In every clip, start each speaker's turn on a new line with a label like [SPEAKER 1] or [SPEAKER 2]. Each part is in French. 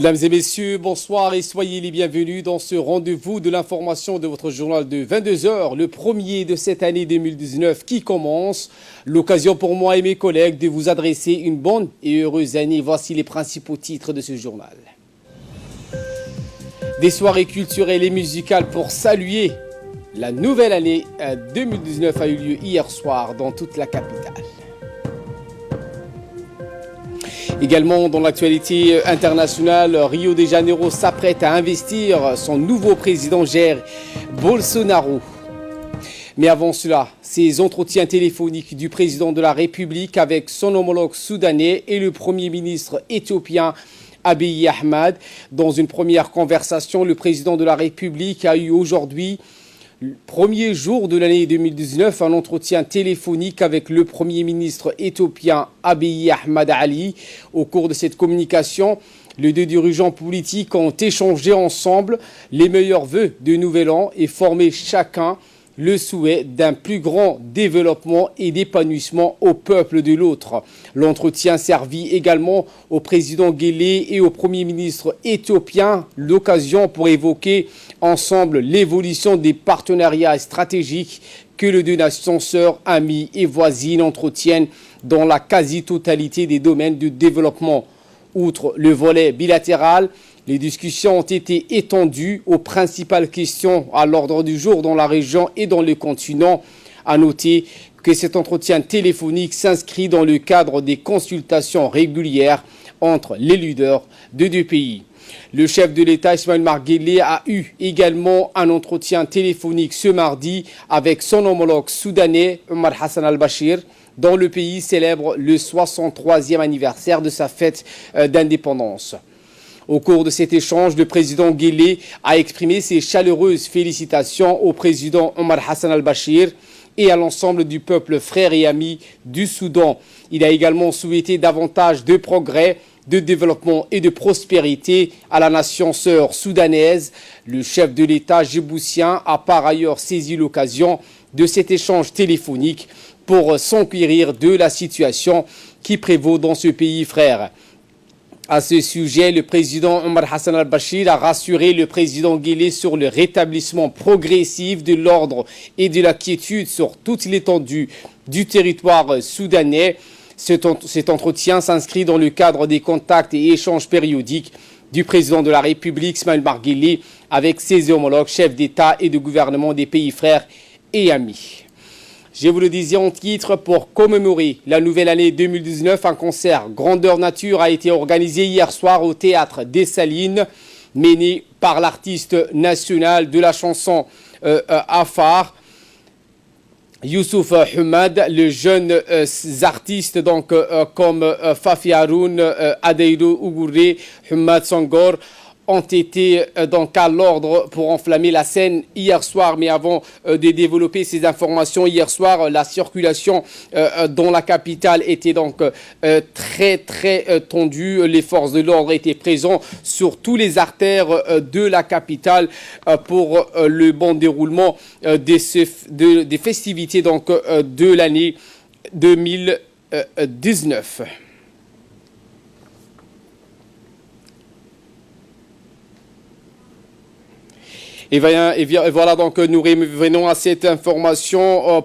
[SPEAKER 1] Mesdames et messieurs, bonsoir et soyez les bienvenus dans ce rendez-vous de l'information de votre journal de 22 heures, le premier de cette année 2019 qui commence. L'occasion pour moi et mes collègues de vous adresser une bonne et heureuse année. Voici les principaux titres de ce journal. Des soirées culturelles et musicales pour saluer la nouvelle année 2019 a eu lieu hier soir dans toute la capitale. Également dans l'actualité internationale, Rio de Janeiro s'apprête à investir son nouveau président Jair Bolsonaro. Mais avant cela, ces entretiens téléphoniques du président de la République avec son homologue soudanais et le premier ministre éthiopien Abiy Ahmed. Dans une première conversation, le président de la République a eu aujourd'hui, le premier jour de l'année 2019, un entretien téléphonique avec le Premier ministre éthiopien Abiy Ahmed Ali. Au cours de cette communication, les deux dirigeants politiques ont échangé ensemble les meilleurs vœux de Nouvel An et formé chacun le souhait d'un plus grand développement et d'épanouissement au peuple de l'autre. L'entretien servit également au président Guelleh et au Premier ministre éthiopien l'occasion pour évoquer ensemble l'évolution des partenariats stratégiques que les deux nations sœurs, amies et voisines entretiennent dans la quasi-totalité des domaines de développement. Outre le volet bilatéral, les discussions ont été étendues aux principales questions à l'ordre du jour dans la région et dans le continent. À noter que cet entretien téléphonique s'inscrit dans le cadre des consultations régulières entre les leaders de deux pays. Le chef de l'État, Ismaël Omar Guelleh, a eu également un entretien téléphonique ce mardi avec son homologue soudanais, Omar Hassan al-Bashir, dont le pays célèbre le 63e anniversaire de sa fête d'indépendance. Au cours de cet échange, le président Guelleh a exprimé ses chaleureuses félicitations au président Omar Hassan al-Bashir et à l'ensemble du peuple frère et ami du Soudan. Il a également souhaité davantage de progrès, de développement et de prospérité à la nation sœur soudanaise. Le chef de l'État djiboutien a par ailleurs saisi l'occasion de cet échange téléphonique pour s'enquérir de la situation qui prévaut dans ce pays frère. À ce sujet, le président Omar Hassan al-Bashir a rassuré le président Guelleh sur le rétablissement progressif de l'ordre et de la quiétude sur toute l'étendue du territoire soudanais. Cet entretien s'inscrit dans le cadre des contacts et échanges périodiques du président de la République, Ismaël Omar Guelleh, avec ses homologues chefs d'État et de gouvernement des pays frères et amis. Je vous le disais en titre, pour commémorer la nouvelle année 2019, un concert grandeur nature a été organisé hier soir au théâtre des Salines, mené par l'artiste national de la chanson Afar, Youssouf Hamad. Les jeunes artistes comme Fafi Haroun, Adeiro Ougouré, Hamad Sangor ont été donc à l'ordre pour enflammer la scène hier soir. Mais avant de développer ces informations, hier soir, la circulation dans la capitale était donc très tendue. Les forces de l'ordre étaient présentes sur tous les artères de la capitale pour le bon déroulement des festivités donc, de l'année 2019. Et voilà donc nous revenons à cette information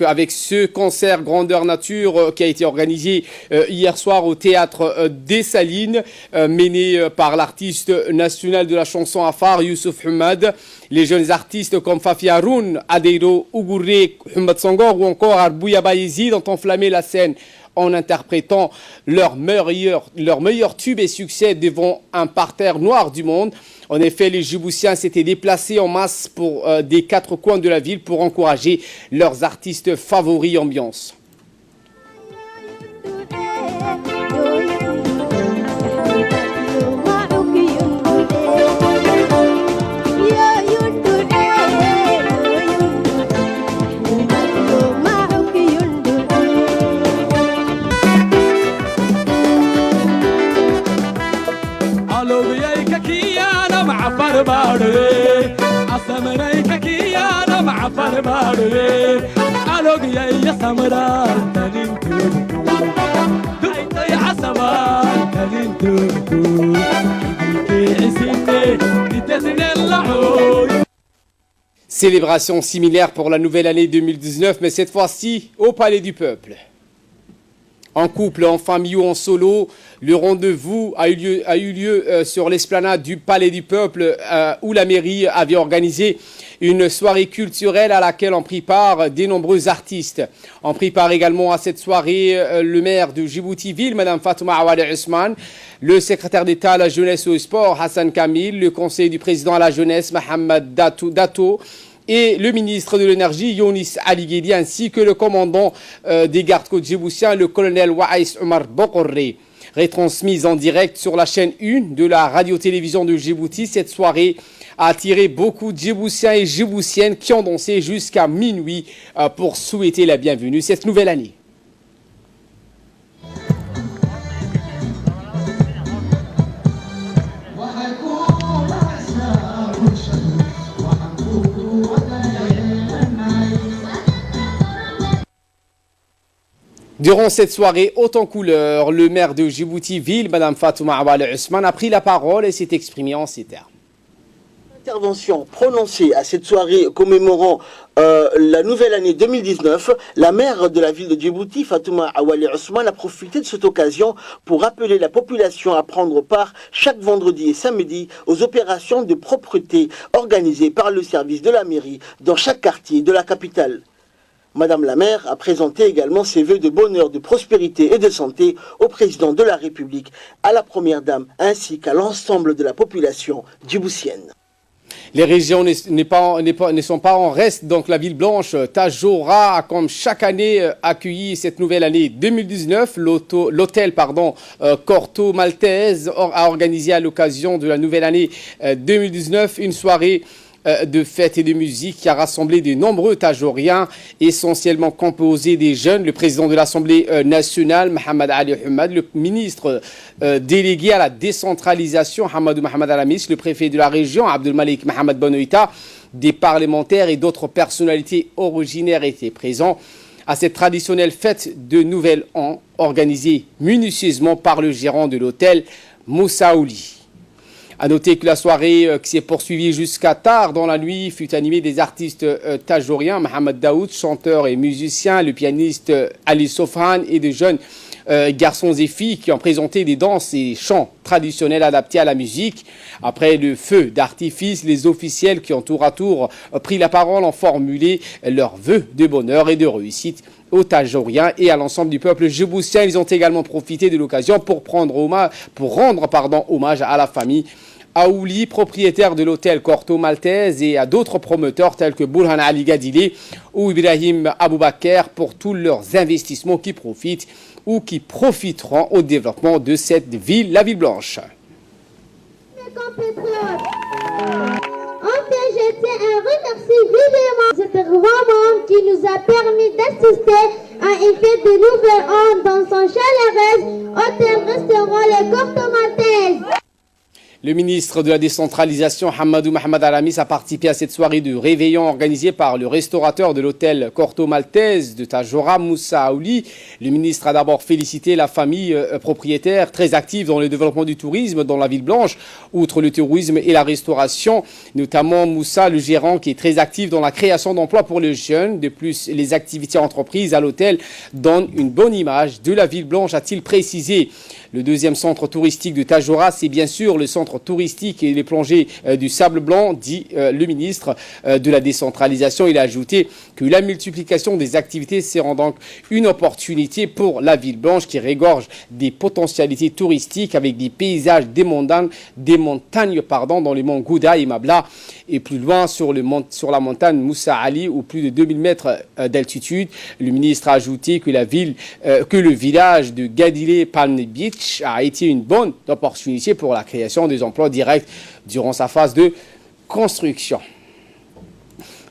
[SPEAKER 1] avec ce concert grandeur nature qui a été organisé hier soir au théâtre des Salines, mené par l'artiste national de la chanson Afar, Youssouf Hamad. Les jeunes artistes comme Fafi Haroun, Adeiro Ougouré, Hamad Sangor ou encore Arbouya Bayezid ont enflammé la scène en interprétant leur meilleur tube et succès devant un parterre noir du monde. En effet, les Djiboutiens s'étaient déplacés en masse des quatre coins de la ville pour encourager leurs artistes favoris ambiance. Célébration similaire pour la nouvelle année 2019, mais cette fois-ci au Palais du Peuple. En couple, en famille ou en solo, le rendez-vous a eu lieu sur l'esplanade du Palais du Peuple où la mairie avait organisé une soirée culturelle à laquelle ont pris part de nombreux artistes. On pris part également à cette soirée le maire de Djibouti-Ville, Mme Fatouma Awali Ousmane, le secrétaire d'État à la jeunesse et au sport, Hassan Kamil, le conseiller du président à la jeunesse, Mohamed Dato, et le ministre de l'énergie, Younis Ali Guedi, ainsi que le commandant des gardes-côtes djiboutiens, le colonel Waïs Omar Bokoré. Retransmise en direct sur la chaîne 1 de la radio-télévision de Djibouti, cette soirée a attiré beaucoup de Djiboutiens et Djiboutiennes qui ont dansé jusqu'à minuit pour souhaiter la bienvenue cette nouvelle année. Durant cette soirée haute en couleur, le maire de Djibouti-Ville, Mme Fatouma Awali Ousmane, a pris la parole et s'est exprimé en ces termes.
[SPEAKER 2] Intervention prononcée à cette soirée commémorant la nouvelle année 2019, la maire de la ville de Djibouti, Fatouma Awali Ousmane, a profité de cette occasion pour appeler la population à prendre part chaque vendredi et samedi aux opérations de propreté organisées par le service de la mairie dans chaque quartier de la capitale. Madame la maire a présenté également ses vœux de bonheur, de prospérité et de santé au président de la République, à la première dame ainsi qu'à l'ensemble de la population djiboutienne.
[SPEAKER 1] Les régions ne sont pas en reste, donc la ville blanche Tadjoura a comme chaque année accueilli cette nouvelle année 2019. L'hôtel Corto Maltese a organisé à l'occasion de la nouvelle année 2019 une soirée de fêtes et de musique qui a rassemblé de nombreux Tadjouriens, essentiellement composés des jeunes. Le président de l'Assemblée nationale, Mohamed Ali Hamad, le ministre délégué à la décentralisation, Hamadou Mohamed Alamis, le préfet de la région, Abdelmalik Mohamed Benoïta, des parlementaires et d'autres personnalités originaires étaient présents à cette traditionnelle fête de Nouvel An, organisée minutieusement par le gérant de l'hôtel, Moussa Ouli. A noter que la soirée qui s'est poursuivie jusqu'à tard dans la nuit fut animée des artistes tadjouriens, Mohamed Daoud, chanteur et musicien, le pianiste Ali Sofran et de jeunes garçons et filles qui ont présenté des danses et chants traditionnels adaptés à la musique. Après le feu d'artifice, les officiels qui ont tour à tour pris la parole ont formulé leurs vœux de bonheur et de réussite aux Tadjouriens et à l'ensemble du peuple djiboutien. Ils ont également profité de l'occasion pour rendre hommage à la famille Aouli, propriétaire de l'hôtel Corto Maltese, et à d'autres promoteurs tels que Burhan Ali Gadile ou Ibrahim Aboubakar pour tous leurs investissements qui profitent ou qui profiteront au développement de cette ville, la ville blanche.
[SPEAKER 3] Mes compatriotes, enfin je tiens à remercier vivement cet grand monde qui nous a permis d'assister à une fête de Nouvel An dans son chaleureux hôtel-restaurant Le Corto Maltese.
[SPEAKER 1] Le ministre de la décentralisation, Hamadou Mohamed Alamis, a participé à cette soirée de réveillon organisée par le restaurateur de l'hôtel Corto Maltese de Tadjoura, Moussa Ouli. Le ministre a d'abord félicité la famille propriétaire très active dans le développement du tourisme dans la ville blanche, outre le tourisme et la restauration, notamment Moussa, le gérant, qui est très actif dans la création d'emplois pour les jeunes. De plus, les activités entreprises à l'hôtel donnent une bonne image de la ville blanche, a-t-il précisé. Le deuxième centre touristique de Tadjoura, c'est bien sûr le centre touristique et les plongées du Sable Blanc, dit le ministre de la décentralisation. Il a ajouté que la multiplication des activités sera donc une opportunité pour la ville blanche qui regorge des potentialités touristiques avec des paysages des montagnes dans les monts Gouda et Mabla et plus loin sur la montagne Moussa Ali où plus de 2000 mètres d'altitude. Le ministre a ajouté que le village de Gadile Palm Beach a été une bonne opportunité pour la création des emplois directs durant sa phase de construction.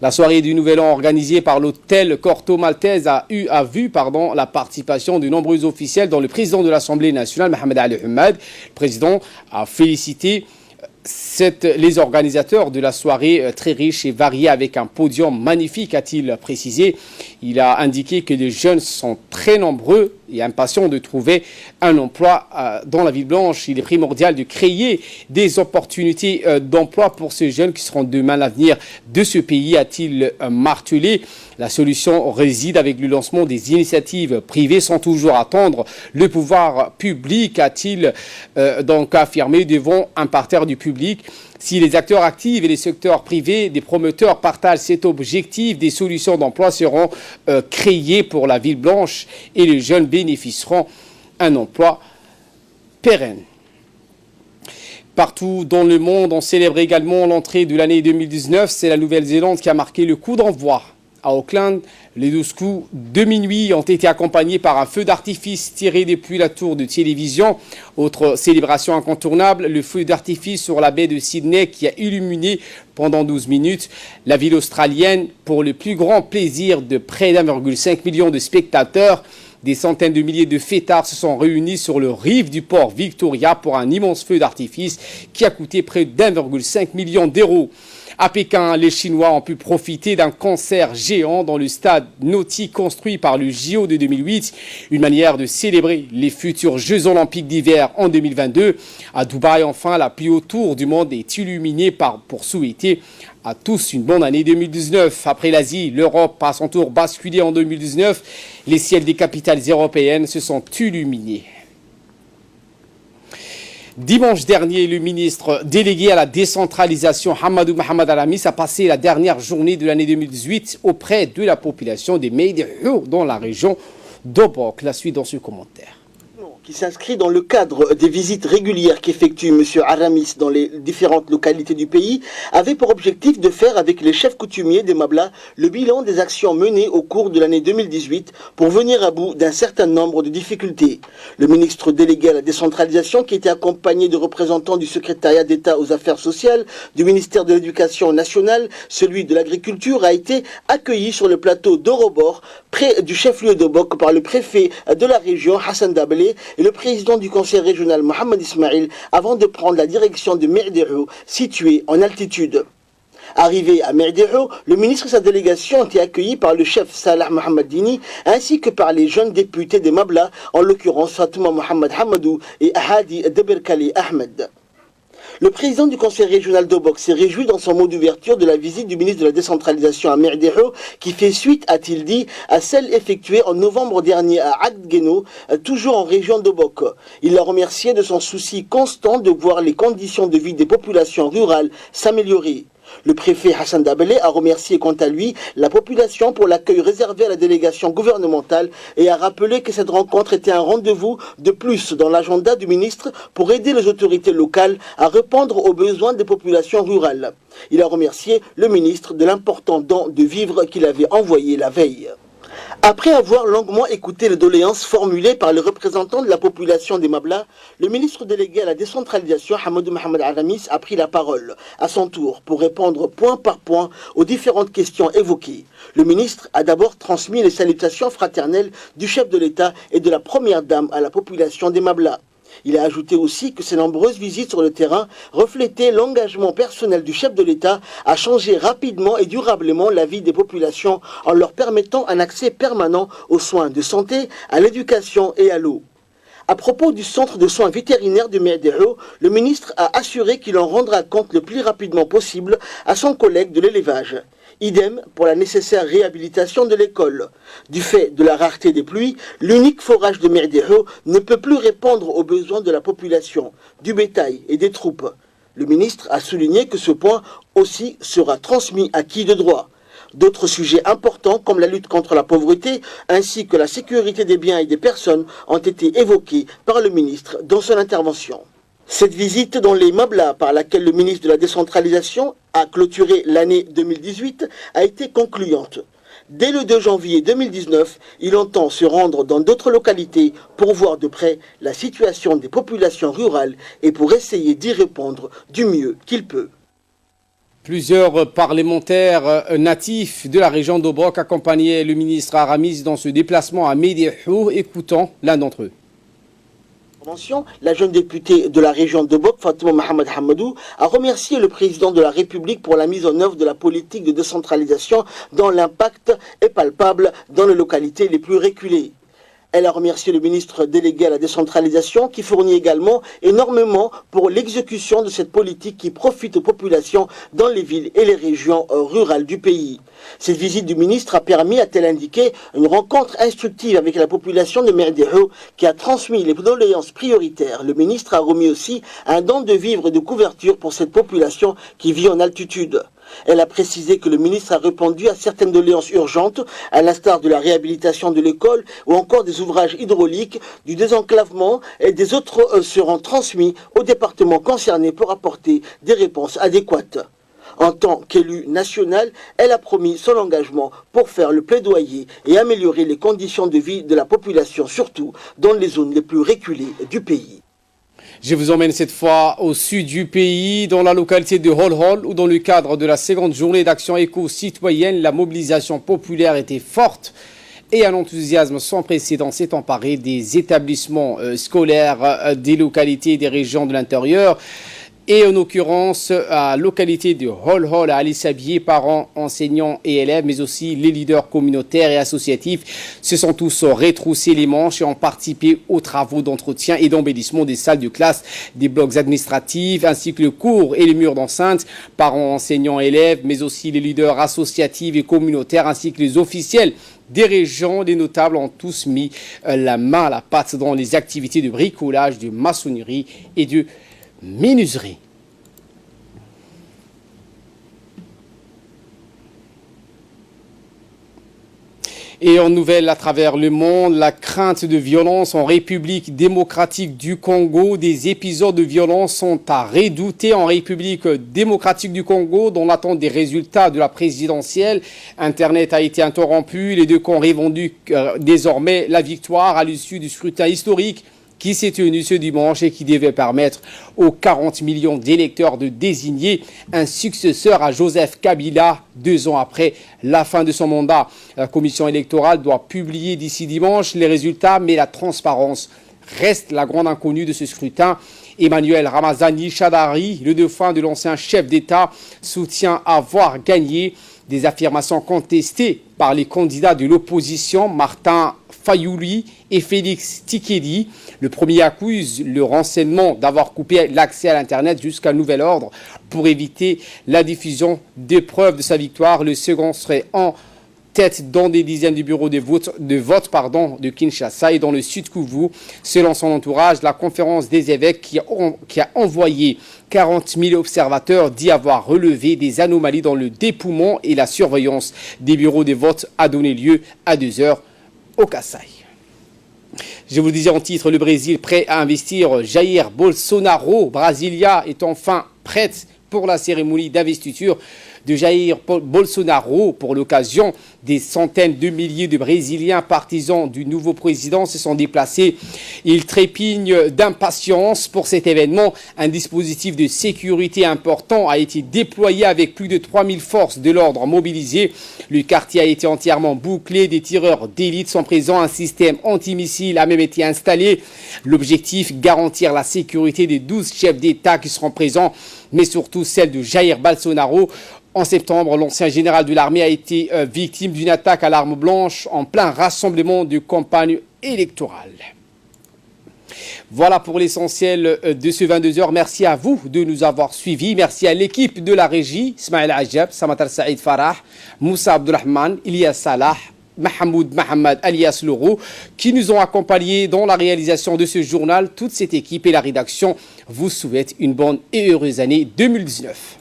[SPEAKER 1] La soirée du Nouvel An organisée par l'hôtel Corto Maltese a vu la participation de nombreux officiels dont le président de l'Assemblée nationale, Mohamed Ali Hamad. Le président a félicité les organisateurs de la soirée très riche et variée avec un podium magnifique, a-t-il précisé. Il a indiqué que les jeunes sont très nombreux et impatients de trouver un emploi dans la ville blanche. Il est primordial de créer des opportunités d'emploi pour ces jeunes qui seront demain l'avenir de ce pays, a-t-il martelé. La solution réside avec le lancement des initiatives privées sans toujours attendre le pouvoir public, a-t-il donc affirmé devant un parterre du public. Si les acteurs actifs et les secteurs privés, des promoteurs partagent cet objectif, des solutions d'emploi seront créées pour la ville blanche et les jeunes bénéficieront d'un emploi pérenne. Partout dans le monde, on célèbre également l'entrée de l'année 2019. C'est la Nouvelle-Zélande qui a marqué le coup d'envoi. À Auckland, les 12 coups de minuit ont été accompagnés par un feu d'artifice tiré depuis la tour de télévision. Autre célébration incontournable, le feu d'artifice sur la baie de Sydney qui a illuminé pendant 12 minutes la ville australienne pour le plus grand plaisir de près d'1,5 million de spectateurs. Des centaines de milliers de fêtards se sont réunis sur le rive du port Victoria pour un immense feu d'artifice qui a coûté près d'1,5 million d'euros. À Pékin, les Chinois ont pu profiter d'un concert géant dans le stade nautique construit par le JO de 2008, une manière de célébrer les futurs Jeux olympiques d'hiver en 2022. À Dubaï, enfin, la plus haute tour du monde est illuminée pour souhaiter à tous une bonne année 2019. Après l'Asie, l'Europe a à son tour basculé en 2019. Les ciels des capitales européennes se sont illuminés. Dimanche dernier, le ministre délégué à la décentralisation, Hamadou Mohamed Al-Amis, a passé la dernière journée de l'année 2018 auprès de la population des Médéhou dans la région d'Obok. La suite dans ce commentaire.
[SPEAKER 2] Qui s'inscrit dans le cadre des visites régulières qu'effectue M. Aramis dans les différentes localités du pays, avait pour objectif de faire avec les chefs coutumiers des Mabla le bilan des actions menées au cours de l'année 2018 pour venir à bout d'un certain nombre de difficultés. Le ministre délégué à la décentralisation, qui était accompagné de représentants du secrétariat d'État aux affaires sociales, du ministère de l'Éducation nationale, celui de l'agriculture, a été accueilli sur le plateau d'Orobor, près du chef-lieu d'Obok, par le préfet de la région, Hassan Dabelé, et le président du conseil régional Mohamed Ismail avant de prendre la direction de Médéhou, située en altitude. Arrivé à Médéhou, le ministre et sa délégation ont été accueillis par le chef Salah Mohamed Dini ainsi que par les jeunes députés des Mabla, en l'occurrence Fatouma Mohamed Hamadou et Ahadi Deberkali Ahmed. Le président du conseil régional d'Obok s'est réjoui dans son mot d'ouverture de la visite du ministre de la décentralisation à Médéhou, qui fait suite, a-t-il dit, à celle effectuée en novembre dernier à Agdgeno, toujours en région d'Obok. Il l'a remercié de son souci constant de voir les conditions de vie des populations rurales s'améliorer. Le préfet Hassan Dabelé a remercié quant à lui la population pour l'accueil réservé à la délégation gouvernementale et a rappelé que cette rencontre était un rendez-vous de plus dans l'agenda du ministre pour aider les autorités locales à répondre aux besoins des populations rurales. Il a remercié le ministre de l'important don de vivres qu'il avait envoyé la veille. Après avoir longuement écouté les doléances formulées par les représentants de la population des Mabla, le ministre délégué à la décentralisation, Hamadou Mohamed Al-Amis, a pris la parole à son tour pour répondre point par point aux différentes questions évoquées. Le ministre a d'abord transmis les salutations fraternelles du chef de l'État et de la première dame à la population des Mabla. Il a ajouté aussi que ces nombreuses visites sur le terrain reflétaient l'engagement personnel du chef de l'État à changer rapidement et durablement la vie des populations en leur permettant un accès permanent aux soins de santé, à l'éducation et à l'eau. À propos du centre de soins vétérinaires de Médéhou, le ministre a assuré qu'il en rendra compte le plus rapidement possible à son collègue de l'élevage. Idem pour la nécessaire réhabilitation de l'école. Du fait de la rareté des pluies, l'unique forage de Médéhou ne peut plus répondre aux besoins de la population, du bétail et des troupes. Le ministre a souligné que ce point aussi sera transmis à qui de droit. D'autres sujets importants comme la lutte contre la pauvreté ainsi que la sécurité des biens et des personnes ont été évoqués par le ministre dans son intervention. Cette visite dans les Mabla, par laquelle le ministre de la décentralisation a clôturé l'année 2018, a été concluante. Dès le 2 janvier 2019, il entend se rendre dans d'autres localités pour voir de près la situation des populations rurales et pour essayer d'y répondre du mieux qu'il peut.
[SPEAKER 1] Plusieurs parlementaires natifs de la région d'Obok accompagnaient le ministre Aramis dans ce déplacement à Médéhou. Écoutons l'un d'entre eux.
[SPEAKER 2] La jeune députée de la région de Bok, Fatouma Mohamed Hamadou, a remercié le président de la République pour la mise en œuvre de la politique de décentralisation dont l'impact est palpable dans les localités les plus reculées. Elle a remercié le ministre délégué à la décentralisation qui fournit également énormément pour l'exécution de cette politique qui profite aux populations dans les villes et les régions rurales du pays. Cette visite du ministre a permis, a-t-elle indiqué, une rencontre instructive avec la population de Merdehou qui a transmis les doléances prioritaires. Le ministre a remis aussi un don de vivres et de couverture pour cette population qui vit en altitude. Elle a précisé que le ministre a répondu à certaines doléances urgentes, à l'instar de la réhabilitation de l'école ou encore des ouvrages hydrauliques, du désenclavement et des autres seront transmis aux départements concernés pour apporter des réponses adéquates. En tant qu'élue nationale, elle a promis son engagement pour faire le plaidoyer et améliorer les conditions de vie de la population, surtout dans les zones les plus reculées du pays.
[SPEAKER 1] Je vous emmène cette fois au sud du pays, dans la localité de Holhol, où dans le cadre de la seconde journée d'action éco-citoyenne, la mobilisation populaire était forte et un enthousiasme sans précédent s'est emparé des établissements scolaires des localités et des régions de l'intérieur. Et en l'occurrence, à la localité de Holhol, à Alisabié, parents, enseignants et élèves, mais aussi les leaders communautaires et associatifs, se sont tous retroussés les manches et ont participé aux travaux d'entretien et d'embellissement des salles de classe, des blocs administratifs, ainsi que le cours et les murs d'enceinte. Parents, enseignants, élèves, mais aussi les leaders associatifs et communautaires, ainsi que les officiels des régions, les notables ont tous mis la main à la pâte dans les activités de bricolage, de maçonnerie et de menuiserie. Et en nouvelle à travers le monde, la crainte de violence en République démocratique du Congo. Des épisodes de violence sont à redouter en République démocratique du Congo dans l'attente des résultats de la présidentielle. Internet a été interrompu. Les deux camps revendiquent désormais la victoire à l'issue du scrutin historique qui s'est tenu ce dimanche et qui devait permettre aux 40 millions d'électeurs de désigner un successeur à Joseph Kabila 2 ans après la fin de son mandat. La commission électorale doit publier d'ici dimanche les résultats, mais la transparence reste la grande inconnue de ce scrutin. Emmanuel Ramazani Chadari, le dauphin de l'ancien chef d'État, soutient avoir gagné. Des affirmations contestées par les candidats de l'opposition, Martin Fayouli et Félix Tikedi. Le premier accuse le renseignement d'avoir coupé l'accès à l'Internet jusqu'à nouvel ordre pour éviter la diffusion des preuves de sa victoire. Le second serait en tête dans des dizaines de bureaux de vote de Kinshasa et dans le Sud Kivu. Selon son entourage, la conférence des évêques qui a envoyé 40 000 observateurs dit avoir relevé des anomalies dans le dépouillement et la surveillance des bureaux de vote a donné lieu à 2 heures au Kasaï. Je vous le disais en titre, le Brésil prêt à investir. Jair Bolsonaro, Brasilia, est enfin prête pour la cérémonie d'investiture de Jair Bolsonaro. Pour l'occasion, des centaines de milliers de Brésiliens partisans du nouveau président se sont déplacés. Ils trépignent d'impatience pour cet événement. Un dispositif de sécurité important a été déployé avec plus de 3000 forces de l'ordre mobilisées. Le quartier a été entièrement bouclé. Des tireurs d'élite sont présents. Un système antimissile a même été installé. L'objectif, garantir la sécurité des 12 chefs d'État qui seront présents, mais surtout celle de Jair Bolsonaro. En septembre, l'ancien général de l'armée a été victime d'une attaque à l'arme blanche en plein rassemblement de campagne électorale. Voilà pour l'essentiel de ce 22h. Merci à vous de nous avoir suivis. Merci à l'équipe de la régie, Ismaël Ajab, Samatar Saïd Farah, Moussa Abdurrahman, Ilyas Salah, Mahmoud Mohamed alias Loro, qui nous ont accompagnés dans la réalisation de ce journal. Toute cette équipe et la rédaction vous souhaitent une bonne et heureuse année 2019.